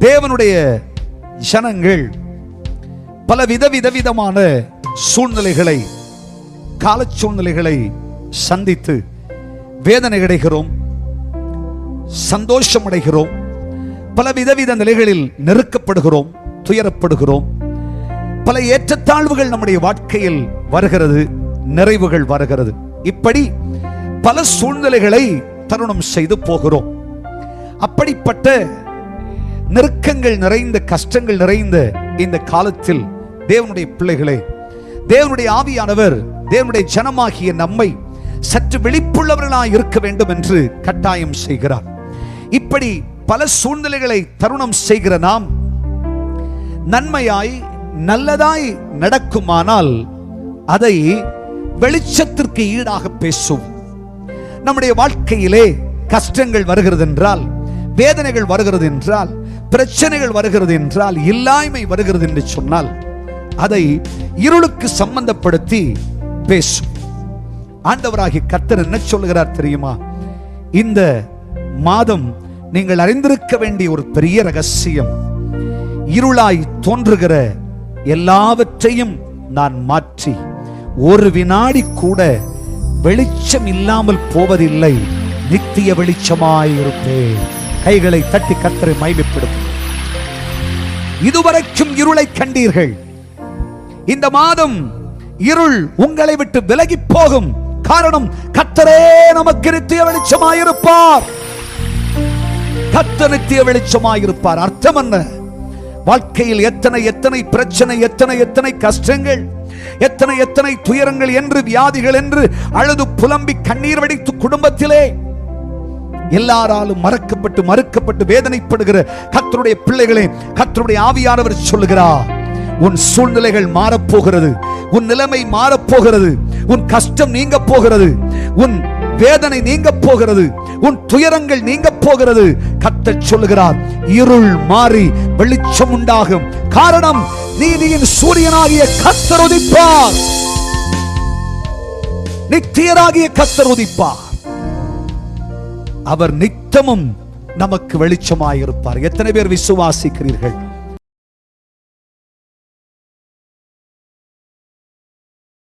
தேவனுடைய ஜனங்கள் பல விதவிதமான சூழ்நிலைகளை, கால சூழ்நிலைகளை சந்தித்து வேதனை அடைகிறோம், சந்தோஷம் அடைகிறோம், பல விதவித நிலைகளில் நெருக்கப்படுகிறோம், துயரப்படுகிறோம். பல ஏற்றத்தாழ்வுகள் நம்முடைய வாழ்க்கையில் வருகிறது, நிறைவுகள் வருகிறது. இப்படி பல சூழ்நிலைகளை தருணம் செய்து போகிறோம். அப்படிப்பட்ட நெருக்கங்கள் நிறைந்த, கஷ்டங்கள் நிறைந்த இந்த காலத்தில் தேவனுடைய பிள்ளைகளே, தேவனுடைய ஆவியானவர் தேவனுடைய ஜனமாகிய நம்மை சற்று விழிப்புள்ளவர்களாய் இருக்க வேண்டும் என்று கட்டாயம் செய்கிறார். இப்படி பல சூழ்நிலைகளை தருணம் செய்கிற நாம் நன்மையாய் நல்லதாய் நடக்குமானால் அதை வெளிச்சத்திற்கு ஈடாக பேசும். நம்முடைய வாழ்க்கையிலே கஷ்டங்கள் வருகிறது என்றால், வேதனைகள் வருகிறது என்றால், பிரச்சனைகள் வருகிறது என்றால், இல்லாய்மை வருகிறது என்று சொன்னால் அதை இருளுக்கு சம்பந்தப்படுத்தி பேசும். ஆண்டவராகிய கர்த்தர் என்ன சொல்லுகிறார் தெரியுமா? இந்த மாதம் நீங்கள் அறிந்திருக்க வேண்டிய ஒரு பெரிய ரகசியம், இருளாய் தோன்றுகிற எல்லாவற்றையும் நான் மாற்றி ஒரு வினாடி கூட வெளிச்சம் இல்லாமல் போவதில்லை, நித்திய வெளிச்சமாயிருப்பேன். கைகளை தட்டி கர்த்தரை மகிமைப்படுத்தும். இதுவரைக்கும் இருளை கண்டீர்கள், இந்த மாதம் இருள் உங்களை விட்டு விலகி போகும். காரணம், கர்த்தரே நமக்கு நித்திய வெளிச்சமாயிருப்பார். கர்த்தர் நித்திய வெளிச்சமாயிருப்பார். அர்த்தம் என்ன? வாழ்க்கையில் எத்தனை எத்தனை பிரச்சனை, எத்தனை எத்தனை கஷ்டங்கள், எத்தனை எத்தனை துயரங்கள் என்று, வியாதிகள் என்று அழுது புலம்பி கண்ணீர் வடித்து குடும்பத்திலே எல்லாராலும் மறுக்கப்பட்டு வேதனைப்படுகிற கர்த்தருடைய பிள்ளைகளே, கர்த்தருடைய ஆவியானவர் சொல்லுகிறார், உன் சூழ்நிலைகள் மாறப்போகிறது, உன் நிலைமை மாறப்போகிறது, உன் கஷ்டம் நீங்க போகிறது, உன் வேதனை நீங்க போகிறது, உன் துயரங்கள் நீங்க போகிறது. கர்த்தர் சொல்லுகிறார், இருள் மாறி வெளிச்சம் உண்டாகும். காரணம், நீதியின் சூரியனாகிய கர்த்தர் உதிப்பார். நித்தியராகிய கர்த்தர் உதிப்பார். அவர் நித்தமும் நமக்கு வெளிச்சமாயிருப்பார். எத்தனை பேர் விசுவாசிக்கிறீர்கள்?